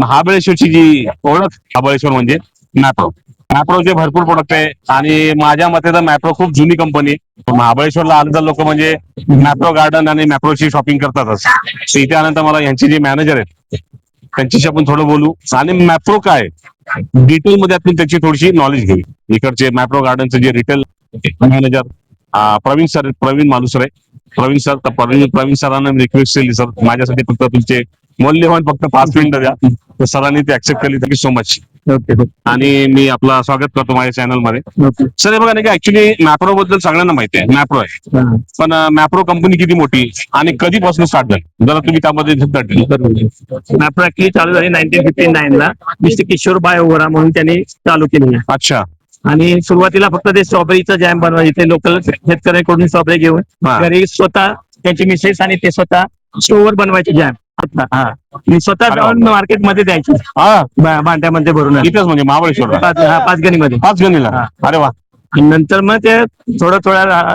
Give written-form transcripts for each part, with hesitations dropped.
महाबळेश्वरची जी ओळख, महाबळेश्वर म्हणजे मॅप्रो. मॅप्रोचे भरपूर प्रोडक्ट आहे आणि माझ्या मते तर मॅप्रो खूप जुनी कंपनी. महाबळेश्वरला आलं तर लोक म्हणजे मॅप्रो गार्डन आणि मॅप्रोची शॉपिंग करतातच. तर इथे आल्यानंतर मला यांची जी मॅनेजर आहेत त्यांच्याशी आपण थोडं बोलू आणि मॅप्रो काय डिटेल मध्ये आपण त्याची थोडीशी नॉलेज घेऊ. इकडचे मॅप्रो गार्डनचे जे रिटेल मॅनेजर प्रवीण मालुसरे. प्रवीण सरांना रिक्वेस्ट केली, सर माझ्यासाठी फक्त तुमचे मौल्यवान फक्त 5 मिनिटं द्या. तर सरांनी ते ऍक्सेप्ट केली. Thank you so much. आणि मी आपला स्वागत करतो माझ्या चॅनल मध्ये. सर हे बघा नाही का, ऍक्च्युली मॅप्रो बद्दल सगळ्यांना माहिती आहे, मॅप्रो आहे. पण मॅप्रो कंपनी किती मोठी आणि कधीपासून स्टार्ट झाली, जरा तुम्ही त्यामध्ये मॅप्रो ऍक्च्युली चालू झाली 1959 ला. मिस्टर किशोर बाय ओरा म्हणून त्यांनी चालू केली. अच्छा. आणि सुरुवातीला फक्त ते स्ट्रॉबेरीचा जॅम बनवायचे, लोकल शेतकऱ्यांकडून स्ट्रॉबेरी घेऊन घरी स्वतः त्यांची मिसेस आणि ते स्वतः स्टोवर बनवायचे जॅम. स्वतः जाऊन मार्केटमध्ये द्यायचे भांड्यामध्ये भरून. इथेच म्हणजे महाबळेश्वर पाचगणीमध्ये. पाचगणीला. अरे वा. नंतर मग ते थोडा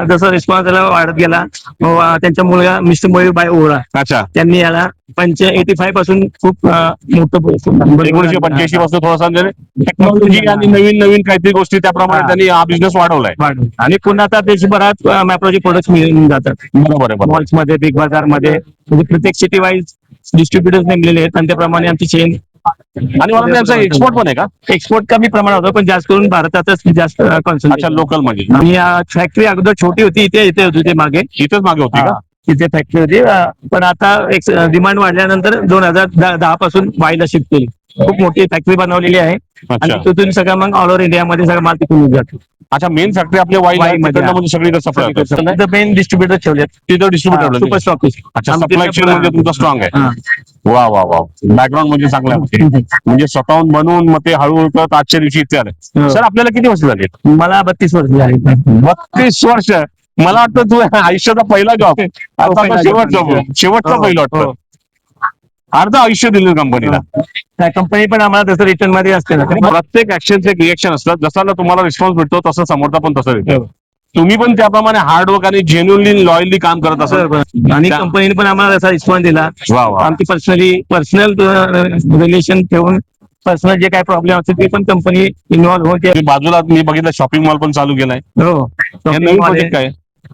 जसा रिस्पॉन्स वाढत गेला, त्यांचा मुलगा मिस्टर मयूरबाई ओळा. अच्छा. त्यांनी याला 85 पासून खूप मोठं 1985 पासून थोडासा टेक्नॉलॉजी आणि नवीन काहीतरी गोष्टी त्याप्रमाणे त्यांनी हा बिझनेस वाढवलाय. आणि पुन्हा आता देशभरात मॅप्रोचे प्रोडक्ट मिळून जातात. बरोबर आहे. मॉल्स मध्ये, बिग बाजार मध्ये, म्हणजे प्रत्येक सिटी वाईज डिस्ट्रीब्युटर्स नेमलेले आहेत आणि त्याप्रमाणे आमची चेन. आणि मला त्यांचा एक्सपोर्ट पण आहे का? एक्सपोर्ट कमी प्रमाणात होतं, पण जास्त करून भारतातच जास्त कॉन्सन्ट्रेशन. लोकल मध्ये. आणि फॅक्टरी अगोदर छोटी होती, इथे होती ते मागे. इथेच मागे होती का? तिथे फॅक्टरी होती, पण आता डिमांड वाढल्यानंतर 2010 पासून वाईला शिफ्ट केली. खूप मोठी फॅक्टरी बनवलेली आहे आणि तिथून सगळं मग ऑल ओव्हर इंडियामध्ये सगळं माल तिथून जातो. अच्छा, मेन फॅक्टरी आपल्या वाईमध्ये सगळीकडे सप्लाय होते. मेन डिस्ट्रीब्युटर ठेवले तिथं डिस्ट्रीब्युटर सुपर स्टॉकिस्ट. अच्छा, सप्लाय चेन म्हणजे तुमचा स्ट्रॉंग आहे. वा वा वा. बॅकग्राऊंड म्हणजे चांगला आहे. म्हणजे स्वतःहून बनवून मग ते हळूहळू करत आजच्या दिवशी इथे आले. सर आपल्याला किती वर्ष झाले? मला 32 वर्ष झाली. 32 वर्ष. मला वाटतं तू आयुष्याचा पहिला जॉब, शेवटचा पहिला वाटतं. अर्ध आयुष्य दिलं कंपनीला. कंपनी पण आम्हाला तसं रिटर्न मध्ये असते ना. प्रत्येक ऍक्शनचे एक रिएक्शन असतं. जसा तुम्हाला रिस्पॉन्स भेटतो तसं समोरचा पण तसं देतो. तुम्ही पण त्याप्रमाणे हार्डवर्क आणि जेन्युअनली लॉयली काम करत असाल. आणि कंपनीने पण आम्हाला तसा रिस्पॉन्स दिला. आमची पर्सनल रिलेशन ठेवून पर्सनल जे काही प्रॉब्लेम असते ते पण कंपनी इन्व्हॉल्व्ह होते. बाजूला मी बघितलं शॉपिंग मॉल पण चालू केलाय. हो. काय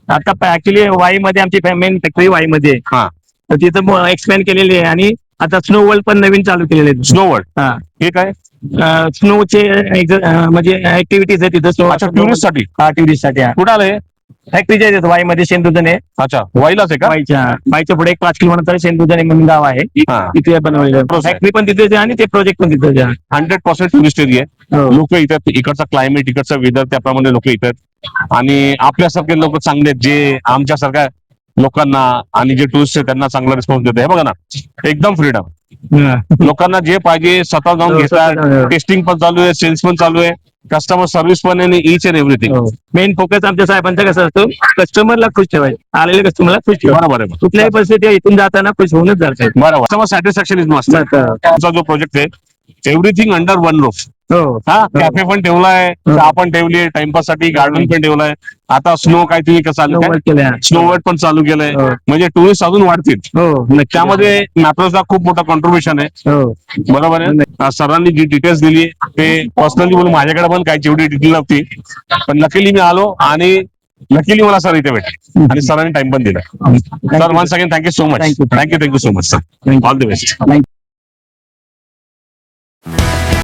आता ऍक्च्युली वाई मध्ये आमची मेन फॅक्टरी वाई मध्ये आहे. तर तिथं एक्सपेंड केलेली आहे आणि आता स्नो वर्ल्ड पण नवीन चालू केलेले आहे. स्नो वर्ल्ड हे काय? स्नोचे म्हणजे ऍक्टिव्हिटीज आहे तिथं. अच्छा, टुरिस्ट साठी. टुरिस्ट साठी. कुठं आले? फॅक्टरीच्या आहेत वाई मध्ये, शेंदुधन आहे. अच्छा, वाईलाच आहे का? वाईच्या पुढे 5 किलोमीटर शेंदुधन म्हणून गाव आहे, तिथे बनवलेलं. फॅक्टरी पण तिथेच आहे आणि ते प्रोजेक्ट पण तिथेच आहे. 100% टुरिस्ट एरिया आहे. लोक येतात, इकडचा क्लायमेट, इकडचा वेदर त्याप्रमाणे लोक येतात. आणि आपल्यासारखे लोक चांगले आहेत जे आमच्यासारख्या लोकांना आणि जे टुरिस्ट आहेत त्यांना चांगला रिस्पॉन्स देतात. हे बघा ना, एकदम फ्रीडम. लोकांना जे पाहिजे स्वतः जाऊन घेतात. टेस्टिंग पण चालू आहे, सेल्स पण चालू आहे, कस्टमर सर्व्हिस पण आहे, each and everything. Main focus आमच्या साहेबांचा कसा असतो, कस्टमरला खुश ठेवायचं, आलेल्या कस्टमरला खुश ठेवायचं. बरोबर आहे. कुठल्याही परिस्थिती इथून जाताना खुश होऊनच जातात. बरोबर. Customer satisfaction is must. तुमचा जो प्रोजेक्ट आहे everything under one roof. Cafe पण ठेवलाय, चहा पण ठेवली, टाइमपास साठी गार्डन पण ठेवलाय. आता स्नो काय तुम्ही चालू स्नो वर्ल्ड पण चालू केलंय. म्हणजे टुरिस्ट अजून वाढतील. त्यामध्ये मॅप्रोचा खूप मोठा कॉन्ट्रीब्युशन आहे. बरोबर आहे. सरांनी जी डिटेल्स दिली ते पर्सनली बोलून माझ्याकडे पण काही जेवढी डिटेल नव्हती, पण लकीली मी आलो आणि लकीली मला सर इथे भेटले आणि सरांनी टाइम पण दिला. Sir once again thank you so much. Thank you so much sir. All the best.